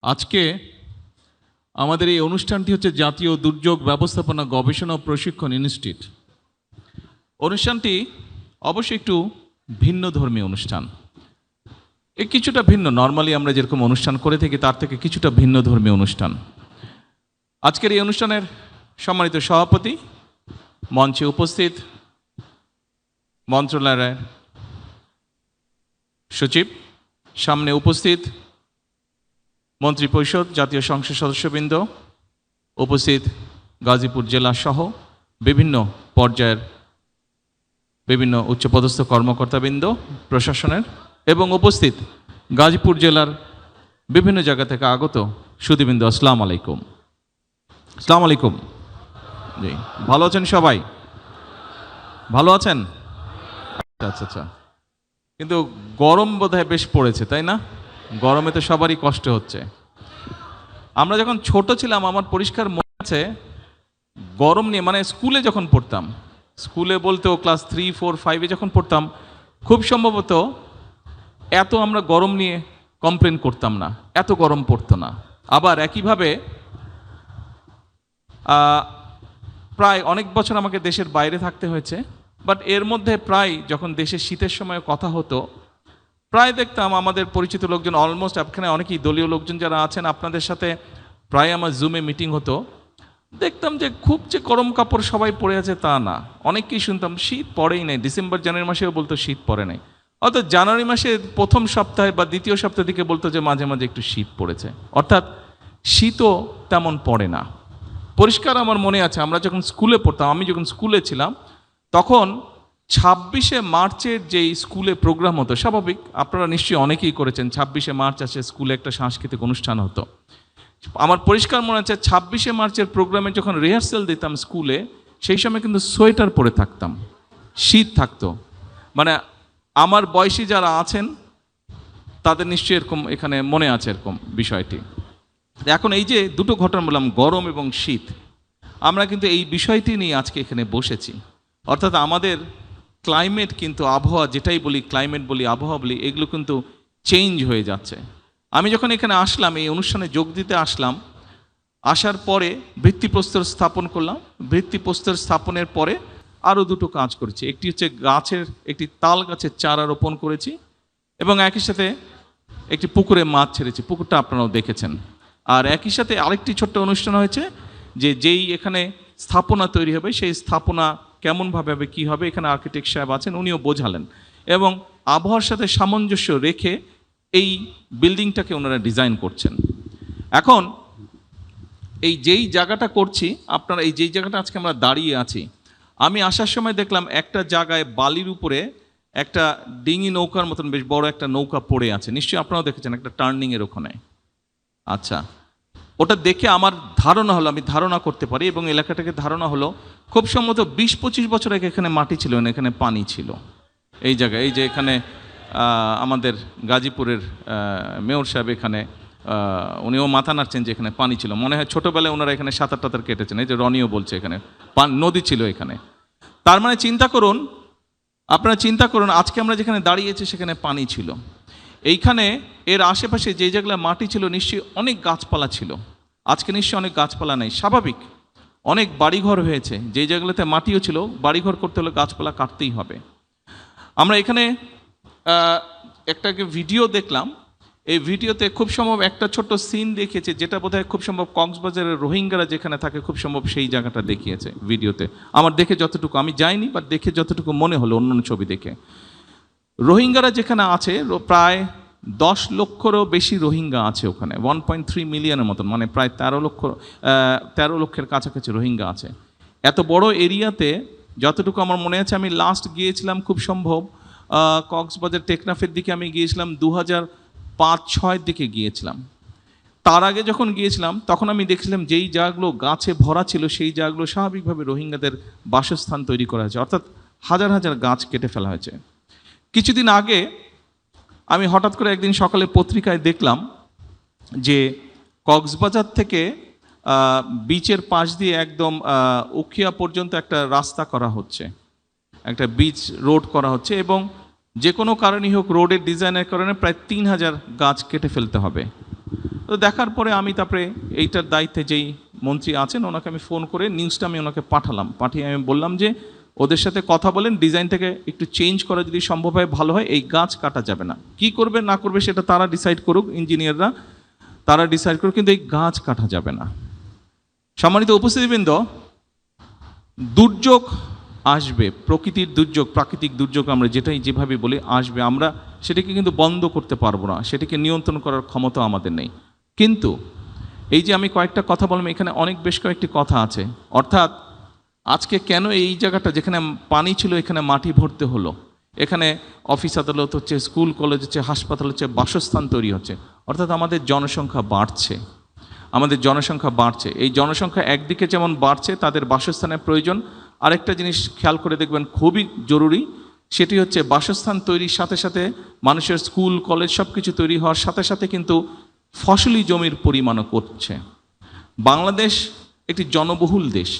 আজকে আমাদের এই অনুষ্ঠানটি হচ্ছে জাতীয় দুর্যোগ ব্যবস্থাপনা গবেষণা ও প্রশিক্ষণ ইনস্টিটিউট। অনুষ্ঠানটি অবশ্যই একটু ভিন্ন ধর্মী অনুষ্ঠান, কিছুটা ভিন্ন। নর্মালি আমরা যেরকম অনুষ্ঠান করে থাকি তার থেকে কিছুটা ভিন্ন ধর্মী অনুষ্ঠান। আজকের এই অনুষ্ঠানের সম্মানিত সভাপতি, মঞ্চে উপস্থিত মন্ত্রণালয়ের সচিব, সামনে উপস্থিত মন্ত্রিপরিষদ, জাতীয় সংসদ সদস্যবৃন্দ, উপস্থিত গাজীপুর জেলা সহ বিভিন্ন পর্যায়ের বিভিন্ন উচ্চপদস্থ কর্মকর্তাবৃন্দ প্রশাসনের, এবং উপস্থিত গাজীপুর জেলার বিভিন্ন জায়গা থেকে আগত সুধীবৃন্দ, আসসালামু আলাইকুম। আসসালামু আলাইকুম। জি, ভালো আছেন সবাই? ভালো আছেন? আচ্ছা আচ্ছা। কিন্তু গরম বোধহয় বেশ পড়েছে, তাই না? গরমে তো সবারই কষ্ট হচ্ছে। আমরা যখন ছোট ছিলাম, আমার পরিষ্কার মনে আছে, গরম নিয়ে মানে স্কুলে যখন পড়তাম, স্কুলে বলতেও ক্লাস 3, 4, 5-এ যখন পড়তাম, খুব সম্ভবত এত আমরা গরম নিয়ে কমপ্লেন করতাম না, এত গরম পড়তো না। আবার একইভাবে প্রায় অনেক বছর আমাকে দেশের বাইরে থাকতে হয়েছে, বাট এর মধ্যে প্রায় যখন দেশের শীতের সময় কথা হতো, প্রায় দেখতাম আমাদের পরিচিত লোকজন, অলমোস্ট এখানে অনেকেই দলীয় লোকজন যারা আছেন, আপনাদের সাথে প্রায় আমার জুমে মিটিং হতো, দেখতাম যে খুব যে গরম কাপড় সবাই পরে আছে তা না। অনেককেই শুনতাম শীত পড়েই নাই, ডিসেম্বর জানুয়ারি মাসেও বলতো শীত পড়ে নাই, অর্থাৎ জানুয়ারি মাসে প্রথম সপ্তাহে বা দ্বিতীয় সপ্তাহ দিকে বলতো যে মাঝে মাঝে একটু শীত পড়েছে, অর্থাৎ শীতও তেমন পড়ে না। পরিষ্কার আমার মনে আছে, আমরা যখন স্কুলে পড়তাম, আমি যখন স্কুলে ছিলাম, তখন 26শে মার্চের যেই স্কুলে প্রোগ্রাম হতো, স্বাভাবিক আপনারা নিশ্চয়ই অনেকেই করেছেন, 26শে মার্চ আসে স্কুলে একটা সাংস্কৃতিক অনুষ্ঠান হতো। আমার পরিষ্কার মনে আছে 26শে মার্চের প্রোগ্রামে যখন রিহার্সেল দিতাম স্কুলে, সেই সময় কিন্তু সোয়েটার পরে থাকতাম, শীত থাকতো। মানে আমার বয়সী যারা আছেন তাদের নিশ্চয়ই এরকম এখানে মনে আছে এরকম বিষয়টি। এখন এই যে দুটো ঘটনা বললাম, গরম এবং শীত, আমরা কিন্তু এই বিষয়টি নিয়ে আজকে এখানে বসেছি। অর্থাৎ আমাদের ক্লাইমেট কিন্তু, আবহাওয়া যেটাই বলি, ক্লাইমেট বলি, আবহাওয়া বলি, এগুলো কিন্তু চেঞ্জ হয়ে যাচ্ছে। আমি যখন এখানে আসলাম, এই অনুষ্ঠানে যোগ দিতে আসলাম, আসার পরে ভিত্তিপ্রস্তর স্থাপন করলাম। ভিত্তিপ্রস্তর স্থাপনের পরে আরও দুটো কাজ করেছি। একটি হচ্ছে একটি তাল গাছের চারা রোপণ করেছি, এবং একই সাথে একটি পুকুরে মাছ ছেড়েছি, পুকুরটা আপনারাও দেখেছেন। আর একই সাথে আরেকটি ছোট্ট অনুষ্ঠান হয়েছে, যেই এখানে স্থাপনা তৈরি হবে, সেই স্থাপনা কেমনভাবে হবে, কী হবে, এখানে আর্কিটেক্ট সাহেব আছেন, উনিও বোঝালেন, এবং আবহাওয়ার সাথে সামঞ্জস্য রেখে এই বিল্ডিংটাকে ওনারা ডিজাইন করছেন। এখন এই যেই জায়গাটা করছি, আপনারা এই যেই জায়গাটা আজকে আমরা দাঁড়িয়ে আছি, আমি আসার সময় দেখলাম একটা জায়গায় বালির উপরে একটা ডিঙি নৌকার মতন বেশ বড় একটা নৌকা পড়ে আছে, নিশ্চয়ই আপনারাও দেখেছেন, একটা টার্নিংয়ের ওখানে। আচ্ছা, ওটা দেখে আমার ধারণা হলো, আমি ধারণা করতে পারি, এবং এলাকাটাকে ধারণা হলো, খুব সম্ভবত 20-25 বছর আগে এখানে মাটি ছিল না, এখানে পানি ছিল এই জায়গায়। এই যে এখানে আমাদের গাজীপুরের মেয়র সাহেব এখানে, উনিও মাথা নাড়ছেন যে এখানে পানি ছিল। মনে হয় ছোটোবেলায় ওনারা এখানে সাঁতার টাতার কেটেছেন, এই যে রনিও বলছে এখানে নদী ছিল এখানে। তার মানে আপনারা চিন্তা করুন, আজকে আমরা যেখানে দাঁড়িয়েছি সেখানে পানি ছিল। এইখানে এর আশেপাশে যে যেগুলো মাটি ছিল, নিশ্চয়ই অনেক গাছপালা ছিল। আজকে নিশ্চয়ই অনেক গাছপালা নেই, স্বাভাবিক। অনেক বাড়িঘর হয়েছে, যে যেগুলোতে মাটিও ছিল, বাড়িঘর করতে হলে গাছপালা কাটতেই হবে। আমরা এখানে একটা ভিডিও দেখলাম, এই ভিডিওতে খুব সম্ভব একটা ছোট্ট সিন দেখিয়েছে, যেটা বোধহয় খুব সম্ভব কক্সবাজারের রোহিঙ্গারা যেখানে থাকে, খুব সম্ভব সেই জায়গাটা দেখিয়েছে ভিডিওতে। আমার দেখে যতটুকু, আমি যাইনি, বাট দেখে যতটুকু মনে হলো অন্য ছবি দেখে, রোহিঙ্গারা যেখানে আছে, প্রায় 10 লক্ষেরও বেশি রোহিঙ্গা আছে ওখানে, 1.3 মিলিয়নের মতন, মানে প্রায় 13 লক্ষের কাছাকাছি রোহিঙ্গা আছে এত বড় এরিয়াতে। যতটুকু আমার মনে আছে, আমি লাস্ট গিয়েছিলাম খুব সম্ভব কক্সবাজার টেকনাফের দিকে আমি গিয়েছিলাম 2005-06 দিকে গিয়েছিলাম। তার আগে যখন গিয়েছিলাম তখন আমি দেখছিলাম যেই জায়গাগুলো গাছে ভরা ছিল, সেই জায়গাগুলো স্বাভাবিকভাবে রোহিঙ্গাদের বাসস্থান তৈরি করা হয়েছে, অর্থাৎ হাজার হাজার গাছ কেটে ফেলা হয়েছে। কিছুদিন আগে আমি হঠাৎ করে একদিন সকালে পত্রিকায় দেখলাম যে কক্সবাজার থেকে বিচের পাশ দিয়ে একদম উখিয়া পর্যন্ত একটা রাস্তা করা হচ্ছে, একটা বিচ রোড করা হচ্ছে, এবং যে কোনো কারণেই হোক রোডের ডিজাইনের কারণে প্রায় 3000 গাছ কেটে ফেলতে হবে। তো দেখার পরে আমি তারপরে এইটার দায়িত্বে যেই মন্ত্রী আছেন ওনাকে আমি ফোন করে নিউজটা আমি ওনাকে পাঠিয়ে আমি বললাম যে ওদের সাথে কথা বলেন, ডিজাইনটাকে একটু চেঞ্জ করা যদি সম্ভব হয় ভালো হয়, এই গাছ কাটা যাবে না। কি করবে না করবে সেটা তারা ডিসাইড করুক, ইঞ্জিনিয়াররা তারা ডিসাইড করুক, কিন্তু এই গাছ কাটা যাবে না। সম্মানিত উপস্থিতিবৃন্দ, দুর্যোগ আসবে, প্রকৃতির দুর্যোগ, প্রাকৃতিক দুর্যোগ আমরা যেটাই যেভাবে বলি আসবে, আমরা সেটাকে কিন্তু বন্ধ করতে পারবো না, সেটাকে নিয়ন্ত্রণ করার ক্ষমতা আমাদের নেই। কিন্তু এই যে আমি কয়েকটা কথা বললাম, এখানে বেশ কয়েকটি কথা আছে। অর্থাৎ আজকে কেন এই জায়গাটা যেখানে পানি ছিল এখানে মাটি ভরতে হলো, এখানে অফিস আদালত হচ্ছে, স্কুল কলেজ হচ্ছে, হাসপাতাল হচ্ছে, বাসস্থান তৈরি হচ্ছে। অর্থাৎ আমাদের জনসংখ্যা বাড়ছে, এই জনসংখ্যা একদিকে যেমন বাড়ছে, তাদের বাসস্থানের প্রয়োজন। আরেকটা জিনিস খেয়াল করে দেখবেন খুবই জরুরি, সেটি হচ্ছে বাসস্থান তৈরির সাথে সাথে মানুষের স্কুল কলেজ সব কিছু তৈরি হওয়ার সাথে সাথে কিন্তু ফসলি জমির পরিমাণও করছে। বাংলাদেশ একটি জনবহুল দেশ,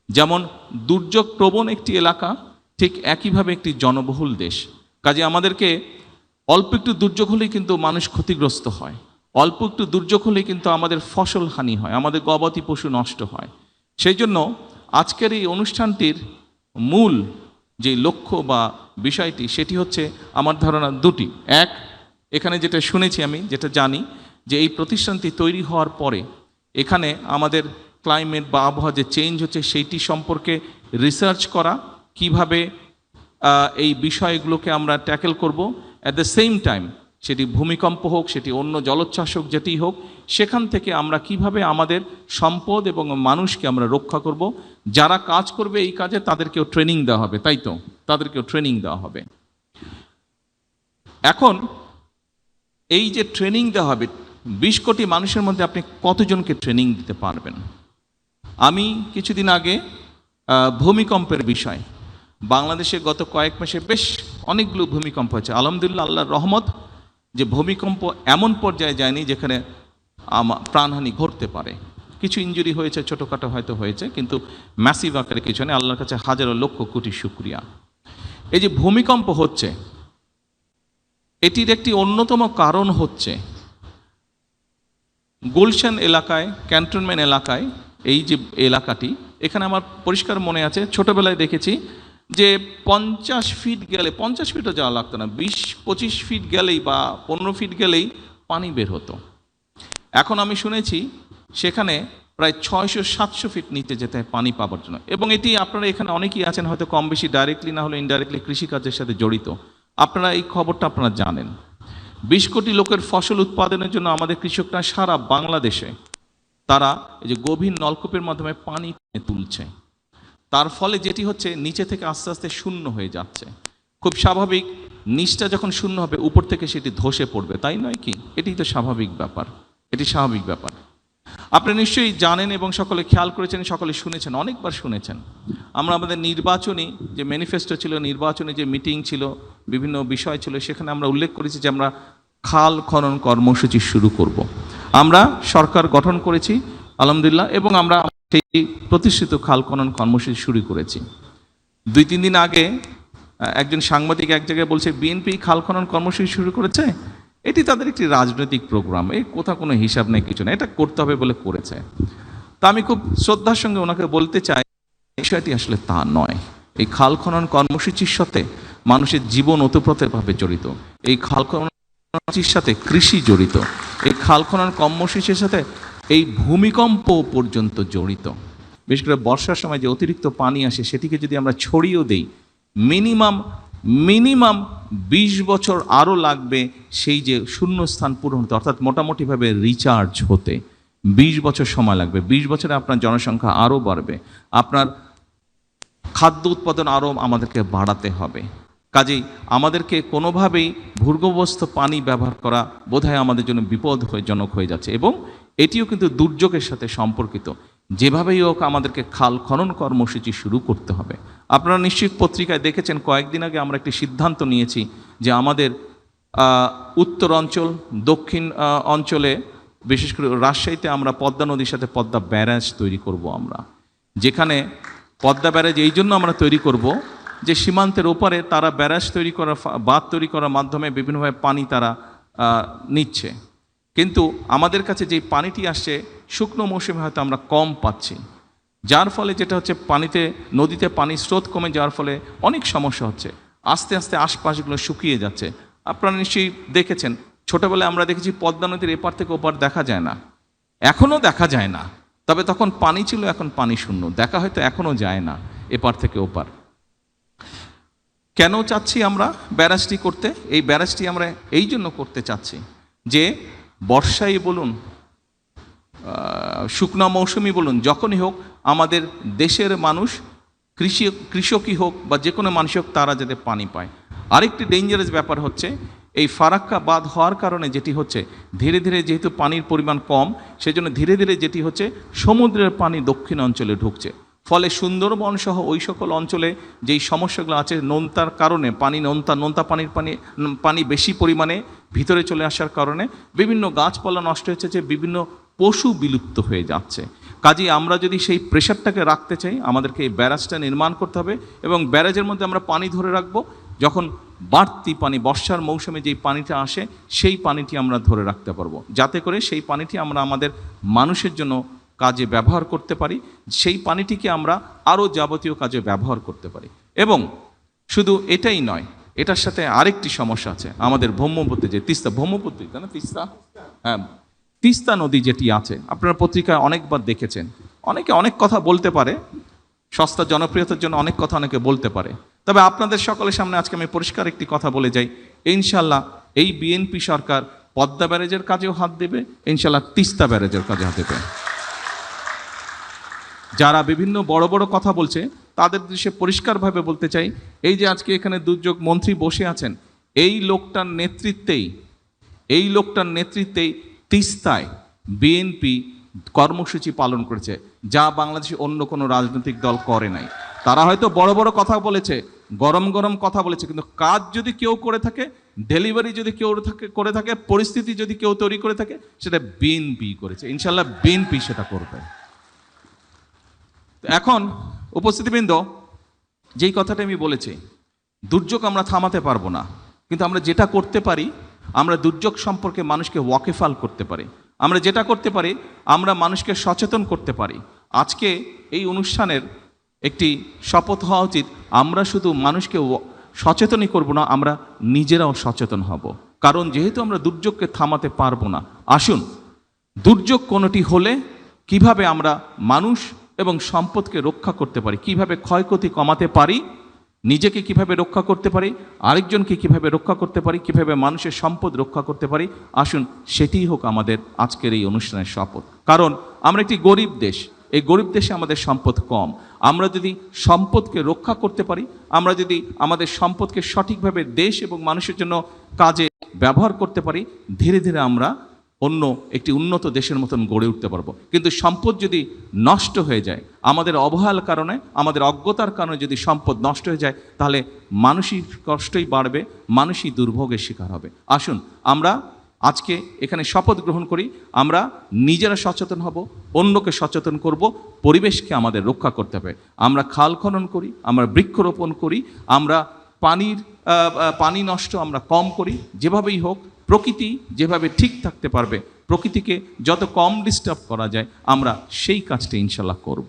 যেমন দুর্যোগ প্রবণ একটি এলাকা, ঠিক একইভাবে একটি জনবহুল দেশ। কাজে আমাদেরকে অল্প একটু দুর্যোগ হলেই কিন্তু মানুষ ক্ষতিগ্রস্ত হয়, অল্প একটু দুর্যোগ হলেই কিন্তু আমাদের ফসল হানি হয়, আমাদের গবাদি পশু নষ্ট হয়। সেই জন্য আজকের এই অনুষ্ঠানটির মূল যে লক্ষ্য বা বিষয়টি সেটি হচ্ছে আমার ধারণা দুটি। এক, এখানে যেটা শুনেছি আমি, যেটা জানি, যে এই প্রতিষ্ঠানটি তৈরি হওয়ার পরে এখানে আমাদের ক্লাইমেট বা আবহাওয়া যে চেঞ্জ হচ্ছে সেইটি সম্পর্কে রিসার্চ করা, কিভাবে এই বিষয়গুলোকে আমরা ট্যাকেল করব। অ্যাট দ্য সেম টাইম সেটি ভূমিকম্প হোক, সেটি অন্য জলোচ্ছ্বাস হোক, যেটি হোক, সেখান থেকে আমরা কিভাবে আমাদের সম্পদ এবং মানুষকে আমরা রক্ষা করব। যারা কাজ করবে এই কাজে তাদেরকেও ট্রেনিং দেওয়া হবে, তাই তো, তাদেরকেও ট্রেনিং দেওয়া হবে। এখন এই যে ট্রেনিং দেওয়া হবে, 20 কোটি মানুষের মধ্যে আপনি কতজনকে ট্রেনিং দিতে পারবেন? আমি কিছুদিন আগে ভূমিকম্পের বিষয়, বাংলাদেশে গত কয়েক মাসে বেশ অনেকগুলো ভূমিকম্প হয়েছে, আলহামদুলিল্লাহ, আল্লাহর রহমত, যে ভূমিকম্প এমন পর্যায়ে যায়নি যেখানে প্রাণহানি ঘটতে পারে। কিছু ইনজুরি হয়েছে, ছোটোখাটো হয়তো হয়েছে, কিন্তু ম্যাসিভ আকারে কিছু নেই। আল্লাহর কাছে হাজারো লক্ষ কোটি শুকরিয়া। এই যে ভূমিকম্প হচ্ছে, এটির একটি অন্যতম কারণ হচ্ছে গুলশান এলাকায়, ক্যান্টনমেন্ট এলাকায়, এই যে এলাকাটি, এখানে আমার পরিষ্কার মনে আছে, ছোটবেলায় দেখেছি যে 50 ফিট গেলে, 50 ফিটও যাওয়া লাগতো না, 20-25 ফিট গেলেই বা 15 ফিট গেলেই পানি বের হতো। এখন আমি শুনেছি সেখানে প্রায় 600-700 ফিট নিচে যেতে হয় পানি পাওয়ার জন্য। এবং এটি আপনারা এখানে অনেকেই আছেন হয়তো কম বেশি ডাইরেক্টলি না হলে ইনডাইরেক্টলি কৃষিকাজের সাথে জড়িত, আপনারা এই খবরটা আপনারা জানেন। 20 কোটি লোকের ফসল উৎপাদনের জন্য আমাদের কৃষকরা সারা বাংলাদেশে তারা এই যে গভীর নলকূপের মাধ্যমে পানি তুলছে। তার ফলে যেটি হচ্ছে, নিচে থেকে আস্তে আস্তে শূন্য হয়ে যাচ্ছে। খুব স্বাভাবিক, নিচটা যখন শূন্য হবে উপর থেকে সেটি ধসে পড়বে, তাই নয় কি? এটি তো স্বাভাবিক ব্যাপার, এটি স্বাভাবিক ব্যাপার। আপনি নিশ্চয়ই জানেন এবং সকলে খেয়াল করেছেন, সকলে শুনেছেন, অনেকবার শুনেছেন। আমরা আমাদের নির্বাচনী যে ম্যানিফেস্টো ছিল, নির্বাচনী যে মিটিং ছিল, বিভিন্ন বিষয় ছিল, সেখানে আমরা উল্লেখ করেছি যে আমরা খাল খনন কর্মসূচি শুরু করব। আমরা সরকার গঠন করেছি আলহামদুলিল্লাহ, এবং আমরা সেই প্রতিষ্ঠিত খাল খনন কর্মসূচি শুরু করেছি। 2-3 দিন আগে একজন সাংবাদিক এক জায়গায় বলছে বিএনপি খাল খনন কর্মসূচি শুরু করেছে, এটি তাদের একটি রাজনৈতিক প্রোগ্রাম, এই কোথাও কোনো হিসাব নেই, কিছু না, এটা করতে হবে বলে করেছে। তা আমি খুব শ্রদ্ধার সঙ্গে ওনাকে বলতে চাই, বিষয়টি আসলে তা নয়। এই খাল খনন কর্মসূচির সাথে মানুষের জীবন ওতপ্রোতভাবে জড়িত, এই খাল খনন কর্মসূচির সাথে কৃষি জড়িত, এই খাল খনন কর্মসূচির সাথে এই ভূমিকম্প পর্যন্ত জড়িত। বিশেষ করে বর্ষার সময় যে অতিরিক্ত পানি আসে সেটিকে যদি আমরা ছড়িয়েও দেই, মিনিমাম 20 বছর আরও লাগবে সেই যে শূন্যস্থান পূরণ হতে, অর্থাৎ মোটামুটিভাবে রিচার্জ হতে 20 বছর সময় লাগবে। 20 বছরে আপনার জনসংখ্যা আরও বাড়বে, আপনার খাদ্য উৎপাদন আরও আমাদেরকে বাড়াতে হবে। কাজেই আমাদেরকে কোনোভাবেই ভূগর্ভস্থ পানি ব্যবহার করা বোধহয় আমাদের জন্য বিপদজনক হয়ে যাচ্ছে, এবং এটিও কিন্তু দুর্যোগের সাথে সম্পর্কিত। যেভাবেই হোক আমাদেরকে খাল খনন কর্মসূচি শুরু করতে হবে। আপনারা নিশ্চিত পত্রিকায় দেখেছেন, কয়েকদিন আগে আমরা একটি সিদ্ধান্ত নিয়েছি যে আমাদের উত্তর অঞ্চল, দক্ষিণ অঞ্চলে, বিশেষ করে রাজশাহীতে আমরা পদ্মা নদীর সাথে পদ্মা ব্যারাজ তৈরি করব। আমরা যেখানে পদ্মা ব্যারাজ এই জন্য আমরা তৈরি করব যে সীমান্তের ওপারে তারা ব্যারাজ তৈরি করা, বাঁধ তৈরি করার মাধ্যমে বিভিন্নভাবে পানি তারা নিচ্ছে, কিন্তু আমাদের কাছে যেই পানিটি আসছে শুকনো মৌসুমে হয়তো আমরা কম পাচ্ছি, যার ফলে যেটা হচ্ছে নদীতে পানির স্রোত কমে যাওয়ার ফলে অনেক সমস্যা হচ্ছে। আস্তে আস্তে আশপাশগুলো শুকিয়ে যাচ্ছে। আপনারা নিশ্চয়ই দেখেছেন, ছোটোবেলায় আমরা দেখেছি পদ্মা নদীর এপার থেকে ওপার দেখা যায় না, এখনও দেখা যায় না। তবে তখন পানি ছিল, এখন পানি শূন্য, দেখা হয়তো এখনও যায় না এপার থেকে ওপার। কেন চাচ্ছি আমরা ব্যারাজটি করতে? এই ব্যারাজটি আমরা এই জন্য করতে চাচ্ছি যে বর্ষাই বলুন, শুকনো মৌসুমি বলুন, যখনই হোক আমাদের দেশের মানুষ, কৃষকই হোক বা যে কোনো মানুষ হোক, তারা যাতে পানি পায়। আরেকটি ডেঞ্জারাস ব্যাপার হচ্ছে, এই ফারাক্কা বাঁধ হওয়ার কারণে যেটি হচ্ছে, ধীরে ধীরে যেহেতু পানির পরিমাণ কম, সেজন্য ধীরে ধীরে যেটি হচ্ছে সমুদ্রের পানি দক্ষিণ অঞ্চলে ঢুকছে। ফলে সুন্দরবন সহ ওই সকল অঞ্চলে যেই সমস্যাগুলো আছে, নোনতার কারণে নোনতা পানি বেশি পরিমাণে ভিতরে চলে আসার কারণে বিভিন্ন গাছপালা নষ্ট হচ্ছে, যে বিভিন্ন পশু বিলুপ্ত হয়ে যাচ্ছে। কাজেই আমরা যদি সেই প্রেশারটাকে রাখতে চাই, আমাদেরকে এই ব্যারাজটা নির্মাণ করতে হবে এবং ব্যারাজের মধ্যে আমরা পানি ধরে রাখবো। যখন বাড়তি পানি, বর্ষার মৌসুমে যেই পানিটা আসে, সেই পানিটি আমরা ধরে রাখতে পারবো, যাতে করে সেই পানিটি আমরা আমাদের মানুষের জন্য কাজে ব্যবহার করতে পারি, সেই পানিটিকে আমরা আরও যাবতীয় কাজে ব্যবহার করতে পারি। এবং শুধু এটাই নয়, এটার সাথে আরেকটি সমস্যা আছে। আমাদের ব্রহ্মপুত্রে যে তিস্তা নদী যেটি আছে, আপনারা পত্রিকায় অনেকবার দেখেছেন। অনেকে অনেক কথা বলতে পারে, সস্তা জনপ্রিয়তার জন্য অনেক কথা অনেকে বলতে পারে। তবে আপনাদের সকলের সামনে আজকে আমি পরিষ্কার একটি কথা বলে যাই, ইনশাল্লাহ এই বিএনপি সরকার পদ্মা ব্যারেজের কাজেও হাত দেবে, ইনশাল্লাহ তিস্তা ব্যারেজের কাজে হাত দেবে। যারা বিভিন্ন বড় বড় কথা বলছে, তাদের দৃশ্যে পরিষ্কারভাবে বলতে চাই, এই যে আজকে এখানে দুর্যোগ মন্ত্রী বসে আছেন, এই লোকটার নেতৃত্বেই তিস্তায় বিএনপি কর্মসূচি পালন করেছে, যা বাংলাদেশে অন্য কোনো রাজনৈতিক দল করে নাই। তারা হয়তো বড় বড় কথা বলেছে, গরম গরম কথা বলেছে, কিন্তু কাজ যদি কেউ করে থাকে, ডেলিভারি যদি কেউ করে থাকে, পরিস্থিতি যদি কেউ তৈরি করে থাকে, সেটা বিএনপি করেছে। ইনশাল্লাহ বিএনপি সেটা করবে। এখন উপস্থিতিবৃন্দ, যেই কথাটা আমি বলেছি, দুর্যোগ আমরা থামাতে পারবো না, কিন্তু আমরা যেটা করতে পারি, আমরা দুর্যোগ সম্পর্কে মানুষকে ওয়াকিফাল করতে পারি। আমরা যেটা করতে পারি, আমরা মানুষকে সচেতন করতে পারি। আজকে এই অনুষ্ঠানের একটি শপথ হওয়া উচিত, আমরা শুধু মানুষকে সচেতনই করব না, আমরা নিজেরাও সচেতন হব। কারণ যেহেতু আমরা দুর্যোগকে থামাতে পারবো না, আসুন দুর্যোগ কোনোটি হলে কিভাবে আমরা মানুষ এবং সম্পদকে রক্ষা করতে পারি, কিভাবে ক্ষয়ক্ষতি কমাতে পারি, নিজেকে কিভাবে রক্ষা করতে পারি, আরেকজনকে কিভাবে রক্ষা করতে পারি, কিভাবে মানুষের সম্পদ রক্ষা করতে পারি, আসুন সেটিই হোক আমাদের আজকের এই অনুষ্ঠানের শপথ। কারণ আমরা একটি গরিব দেশ, এই গরিব দেশে আমাদের সম্পদ কম। আমরা যদি সম্পদকে রক্ষা করতে পারি, আমরা যদি আমাদের সম্পদকে সঠিকভাবে দেশ এবং মানুষের জন্য কাজে ব্যবহার করতে পারি, ধীরে ধীরে আমরা অন্য একটি উন্নত দেশের মতন গড়ে উঠতে পারবো। কিন্তু সম্পদ যদি নষ্ট হয়ে যায়, আমাদের অবহেলার কারণে, আমাদের অজ্ঞতার কারণে যদি সম্পদ নষ্ট হয়ে যায়, তাহলে মানসিক কষ্টই বাড়বে, মানুষই দুর্ভোগের শিকার হবে। আসুন আমরা আজকে এখানে শপথ গ্রহণ করি, আমরা নিজেরা সচেতন হব, অন্যকে সচেতন করব, পরিবেশকে আমাদের রক্ষা করতে হবে। আমরা খাল খনন করি, আমরা বৃক্ষরোপণ করি, আমরা পানি নষ্ট আমরা কম করি, যেভাবেই হোক প্রকৃতি যেভাবে ঠিক থাকতে পারবে, প্রকৃতিকে যত কম ডিস্টার্ব করা যায়, আমরা সেই কাজটা ইনশাল্লাহ করব।